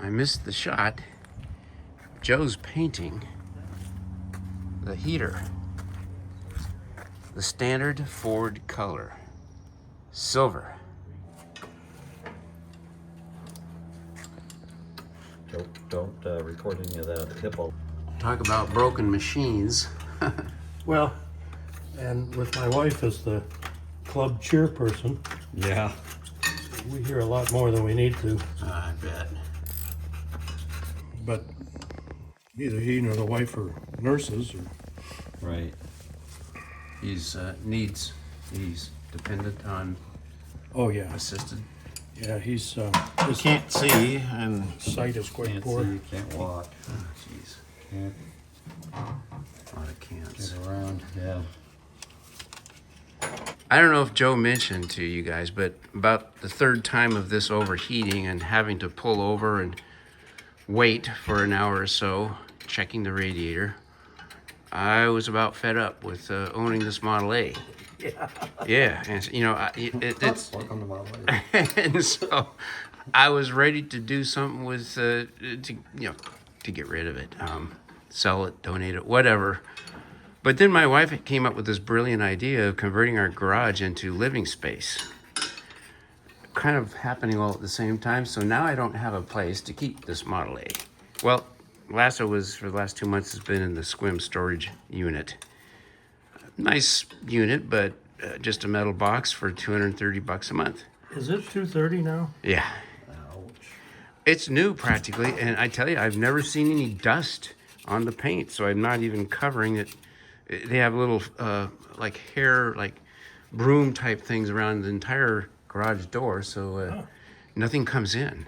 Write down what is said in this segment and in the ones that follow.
I missed the shot. Joe's painting the heater. The standard Ford color. Silver. Don't record any of that hippo. Talk about broken machines. Well, and with my wife as the club chairperson, Yeah. we hear a lot more than we need to. I bet. But neither he nor the wife are nurses. Right. He's dependent on Oh yeah, assisted. yeah. His Can't see, and sight is quite Can't poor. see, can't walk, Oh, jeez. can't A lot of cans. get around. Yeah. I don't know if Joe mentioned to you guys, but about the third time of this overheating and having to pull over and wait for an hour or so, checking the radiator, I was about fed up with owning this Model A. Yeah, and you know, it's Welcome to my life. and so I was ready to do something with to get rid of it, sell it, donate it, whatever. But then my wife came up with this brilliant idea of converting our garage into living space. Kind of happening all at the same time. So now I don't have a place to keep this Model A. Well, for the last 2 months, has been in the Sequim storage unit. Nice unit, but just a metal box for $230 a month. Is it 2:30 now? Yeah. Ouch. It's new practically, and I tell you, I've never seen any dust on the paint, so I'm not even covering it. They have little like hair, like broom type things around the entire garage door, so nothing comes in.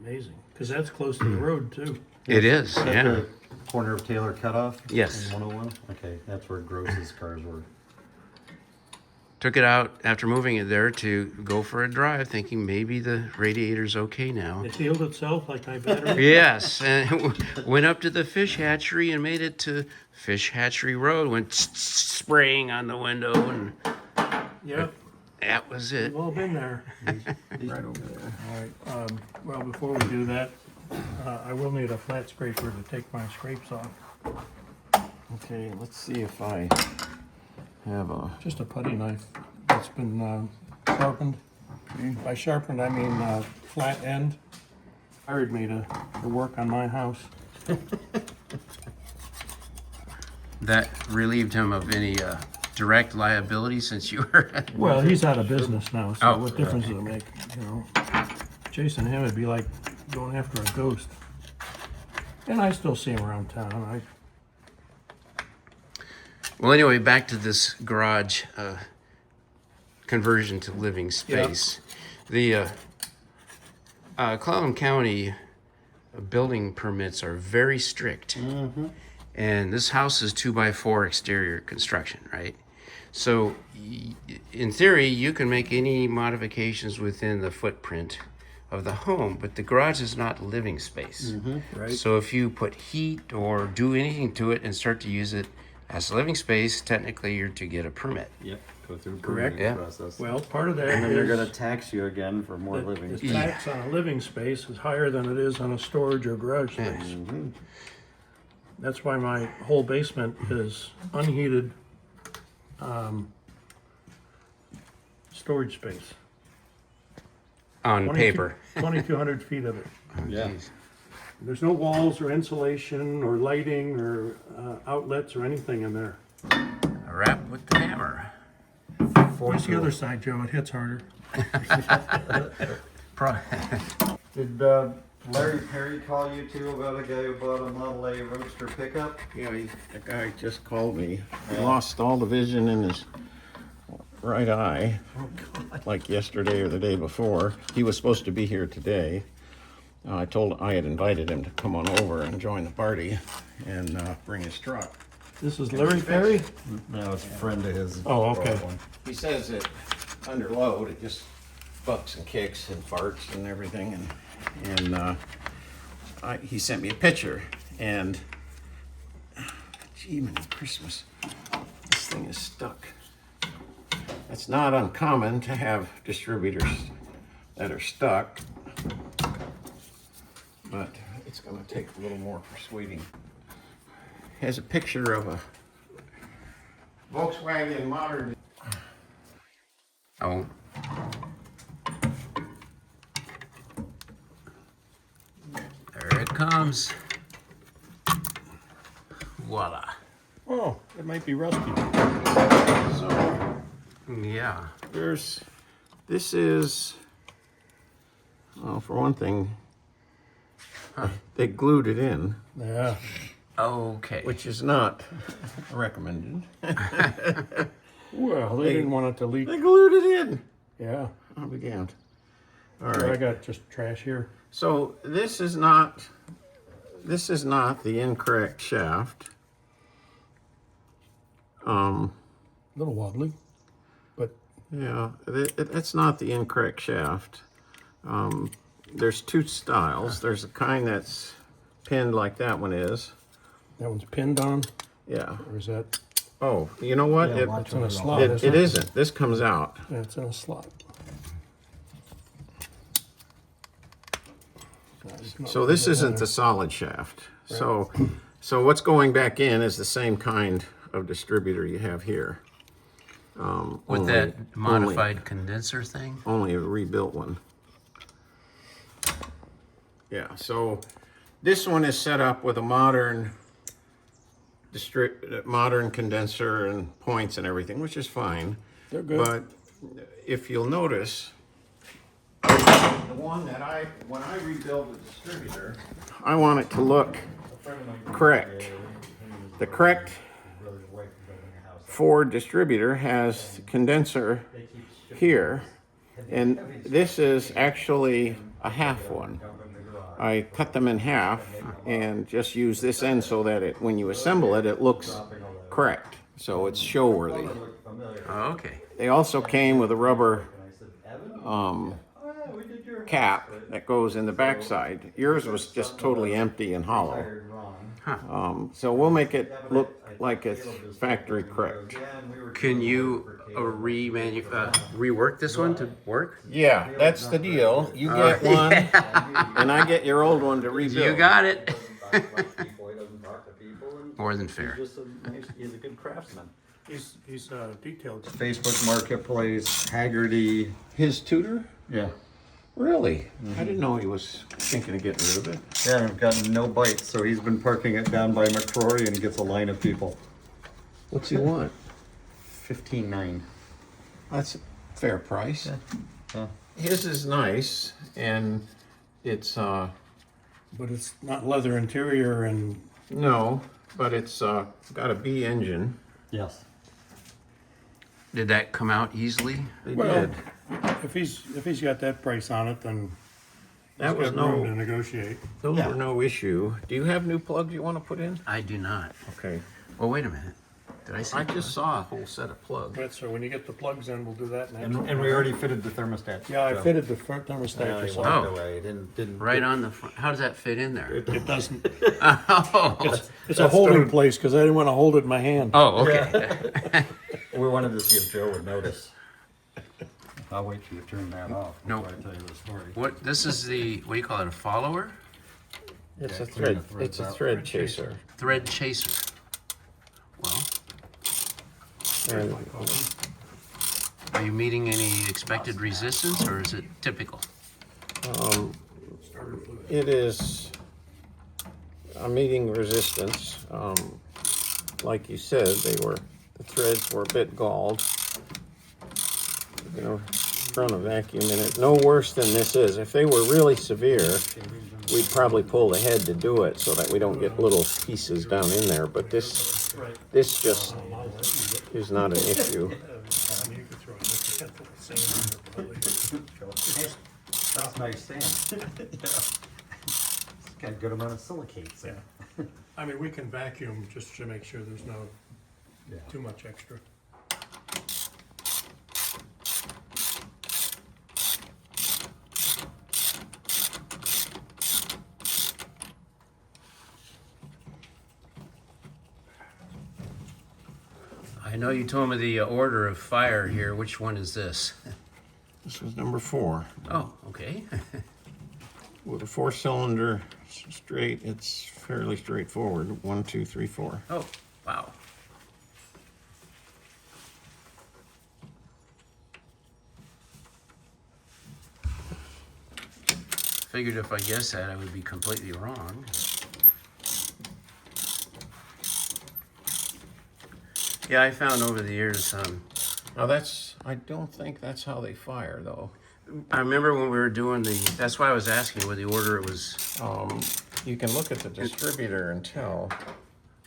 Amazing, because that's close to the road too. It is, Is that yeah. the corner of Taylor Cutoff? Yes. In 101? Okay, that's where Gross's cars were. Took it out after moving it there to go for a drive, thinking maybe the radiator's okay now. It healed itself like my battery. Yes, and went up to the fish hatchery and made it to Fish Hatchery Road. Went spraying on the window, and Yep, that was it. we've all been there. right over there. All right. Well, before we do that, I will need a flat scraper to take my scrapes off. Okay, let's see if I have a. Just a putty knife that's been sharpened. By sharpened, I mean flat end. Hired me to work on my house. That relieved him of any direct liability since you were. Well, he's out of business now, so Oh, what difference does it make? You know, chasing him would be like going after a ghost. And I still see him around town. Well, anyway, back to this garage conversion to living space. The Clallam County building permits are very strict. And this house is 2x4 exterior construction, right? So in theory, you can make any modifications within the footprint of the home, but the garage is not living space. Right. So if you put heat or do anything to it and start to use it as a living space, technically you're to get a permit. Yep. Go through Correct. permitting Yeah. process. Well, part of that And then they're is gonna tax you again for more living the space. tax on a living space is higher than it is on a storage or garage space. Mm-hmm. That's why my whole basement is unheated storage space. On paper. 2,200 feet of it. Yeah. Jeez. There's no walls or insulation or lighting or outlets or anything in there. A rap with the hammer. Where's the other side, Joe? It hits harder. Did Larry Perry call you too about a guy who bought a Model A Roadster pickup? Yeah, the guy just called me. He lost all the vision in his right eye, like yesterday or the day before. He was supposed to be here today. I had invited him to come on over and join the party and bring his truck. This is Larry Perry? No, it's a friend of his. Oh, okay. bought one. He says that under load it just bucks and kicks and farts and everything, and he sent me a picture, and gee, man, Christmas, this thing is stuck. It's not uncommon to have distributors that are stuck. but it's going to take a little more persuading. Has a picture of a Volkswagen modern. Oh. There it comes. Voila. Oh, it might be rusty. So Yeah. this is, well, for one thing, they glued it in, Yeah. Okay. which is not recommended. Well, they didn't want it to leak. They glued it in. Yeah. I'll be damned. All I right. got just trash here. So this is not the incorrect shaft. A little wobbly, but Yeah, it's not the incorrect shaft. There's two styles. There's a kind that's pinned like that one is. that one's pinned on. Yeah. Or is that? Oh, you know what? Yeah, watch It's in a it. slot. It isn't. This comes out. Yeah, it's in a slot. No, it's not So this really isn't there. the solid shaft. So what's going back in is the same kind of distributor you have here. With only- that modified condenser thing? Only a rebuilt one. Yeah, so this one is set up with a modern modern condenser and points and everything, which is fine. They're good. But if you'll notice, the one that when I rebuild the distributor, I want it to look correct. The correct Ford distributor has condenser here, and this is actually a half one. I cut them in half and just use this end so that when you assemble it, it looks correct. So it's show worthy. Oh, okay. They also came with a rubber cap that goes in the backside. Yours was just totally empty and hollow. So we'll make it look like it's factory correct. Can you rework this one to work? Yeah, that's the deal. You get one, and I get your old one to rebuild. You got it. He doesn't talk to people. And More than fair. he's a good craftsman. He's detailed. Facebook Marketplace, Haggerty. His tutor? Yeah. Really? I didn't know he was thinking of getting rid of it. Yeah, I've gotten no bites, so he's been parking it down by McCrory and gets a line of people. What's he want? 15.9. That's a fair price. Yeah. His is nice, and it's But it's not leather interior and no, but it's got a B engine. Yes. Did that come out easily? They well, did. if he's got that price on it, then That was he's got room to no. negotiate. Those Yeah. were no issue. Do you have new plugs you want to put in? I do not. Okay. Well, wait a minute. Did I say? I just saw a whole set of plugs. Right, so when you get the plugs in, we'll do that next. And we already fitted the thermostat. Yeah, I so- fitted the front thermostat Yeah, for he some. walked Oh. away. Didn't Right on the front. How does that fit in there? It doesn't. Oh, It's a holding place because I didn't want to hold it in my hand. oh, okay. We wanted to see if Joe would notice. I'll wait till you turn that off before Nope. I tell you the story. What? This is the, what do you call it? A follower? It's a clean the thread. threads It's a out. thread chaser. Thread chaser. Well, And are you meeting any expected resistance, or is it typical? it is a meeting resistance. Like you said, the threads were a bit galled. You know, run a vacuum in it. No worse than this is. If they were really severe, we'd probably pull the head to do it so that we don't get little pieces down in there. But this just is not an issue. That's nice sand. It's got a good amount of silicates in it. I mean, we can vacuum just to make sure there's no Yeah. too much extra. I know you told me the order of fire here. Which one is this? This was number 4 Oh, okay. with a 4-cylinder straight. It's fairly straightforward. 1, 2, 3, 4. Oh, wow. Figured if I guessed that, I would be completely wrong. Yeah, I found over the years, Now I don't think that's how they fire though. I remember when we were doing that's why I was asking what the order it was You can look at the distributor and tell.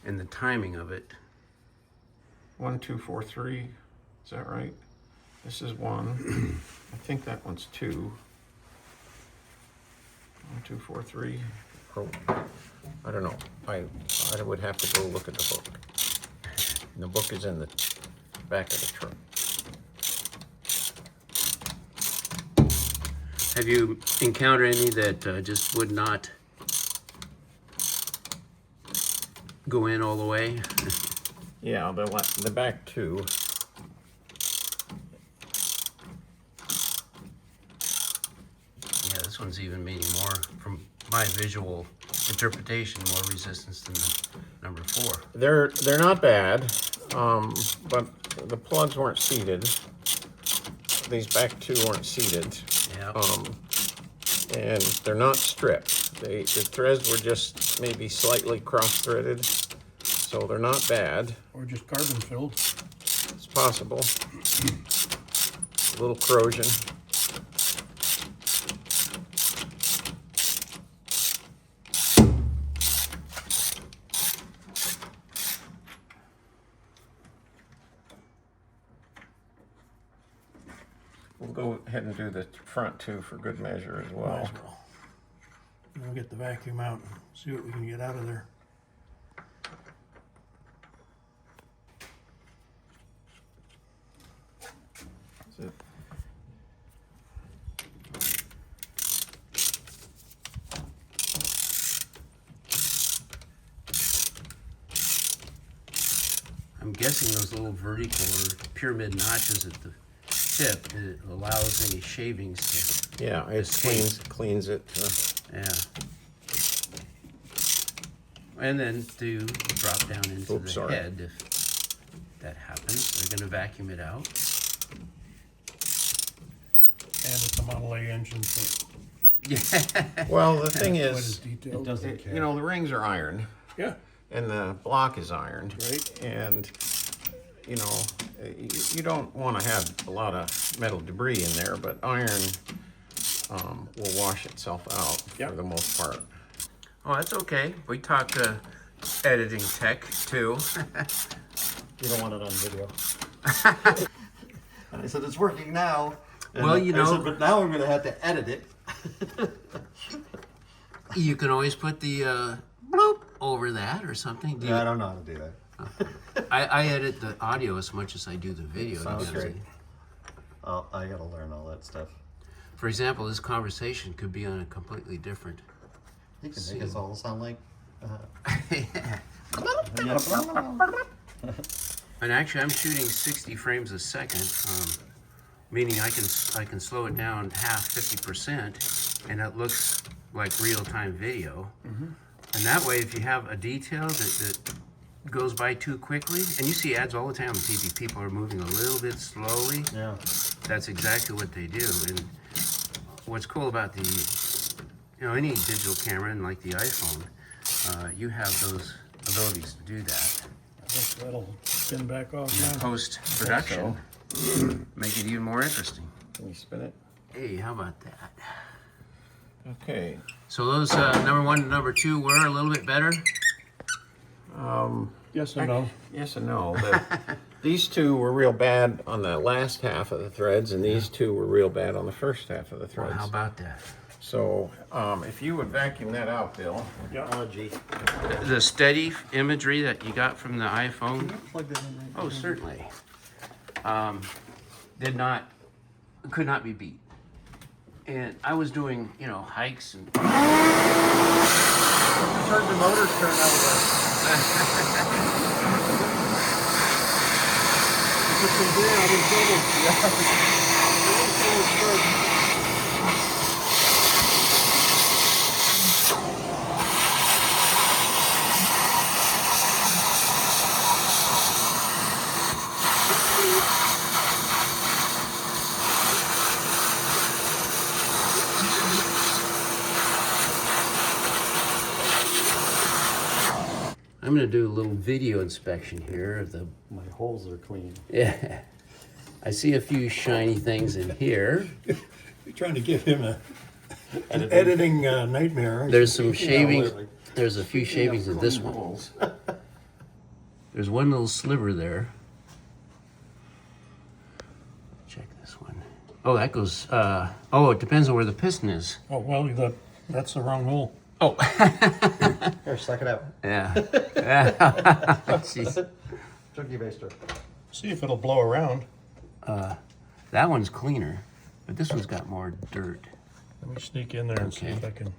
and the timing of it. 1, 2, 4, 3. Is that right? This is 1. I think that one's 2. 1, 2, 4, 3. Oh, I don't know. I would have to go look at the book. And the book is in the back of the truck. Have you encountered any that just would not go in all the way? Yeah, the back 2. Yeah, this one's even meaning more, from my visual interpretation, more resistance than the number 4. They're not bad, but the plugs weren't seated. These back 2 weren't seated. Yeah. And they're not stripped. The threads were just maybe slightly cross-threaded, so they're not bad. Or just carbon filled. It's possible. A little corrosion. We'll go ahead and do the front 2 for good measure as Might well. as well. We'll get the vacuum out and see what we can get out of there. That's it. I'm guessing those little vertical or pyramid notches at the tip, it allows any shavings to, Yeah, it cleans it. yeah. And then to drop down into Oops, the sorry. head if that happens. They're gonna vacuum it out. And it's a Model A engine, so Yeah. Well, the thing quite as is, detailed. Doesn't care. you know, the rings are iron Yeah, and the block is ironed. Right. And, you know, you don't want to have a lot of metal debris in there, but iron will wash itself out Yep. for the most part. Oh, that's okay. We talk editing tech too. You don't want it on video. And I said, it's working now. And Well, you I know- said, but now I'm going to have to edit it. You can always put the bloop over that or something. Do you, Yeah, I don't know how to do that. I edit the audio as much as I do the video. Sounds you gotta great. see. I got to learn all that stuff. For example, this conversation could be on a completely different. You can make us all sound like. Yeah. Yeah. And actually, I'm shooting 60 frames a second, meaning I can slow it down half, 50%, and it looks like real-time video. And that way, if you have a detail that goes by too quickly, and you see ads all the time on TV, people are moving a little bit slowly. Yeah. That's exactly what they do. And what's cool about any digital camera, and like the iPhone, you have those abilities to do that. I think that'll spin back off In now. post-production, make it even more interesting. Can you spin it? Hey, how about that? Okay. So those number 1 and number 2 were a little bit better. Yes and no. Yes and no. These 2 were real bad on the last half of the threads, and these 2 were real bad on the first half of the Well, threads. how about that? So, if you would vacuum that out, Bill. Yeah. Oh, gee. The steady imagery that you got from the iPhone. Plug that in right Oh, certainly. Could not be beat. And I was doing, hikes and. Turn the motor turn out of I'm gonna do a little video inspection here of the, My holes are clean. yeah. I see a few shiny things in here. You're trying to give him an editing nightmare. aren't There's you? some shavings, there's a few shavings in this one. Holes. There's one little sliver there. Check this one. Oh, that goes, oh, it depends on where the piston is. Oh, well, that's the wrong hole. Oh, Here, suck it out. yeah. Jeez. Turkey baster. See if it'll blow around. That one's cleaner, but this one's got more dirt. Let me sneak in there and see Okay. if I can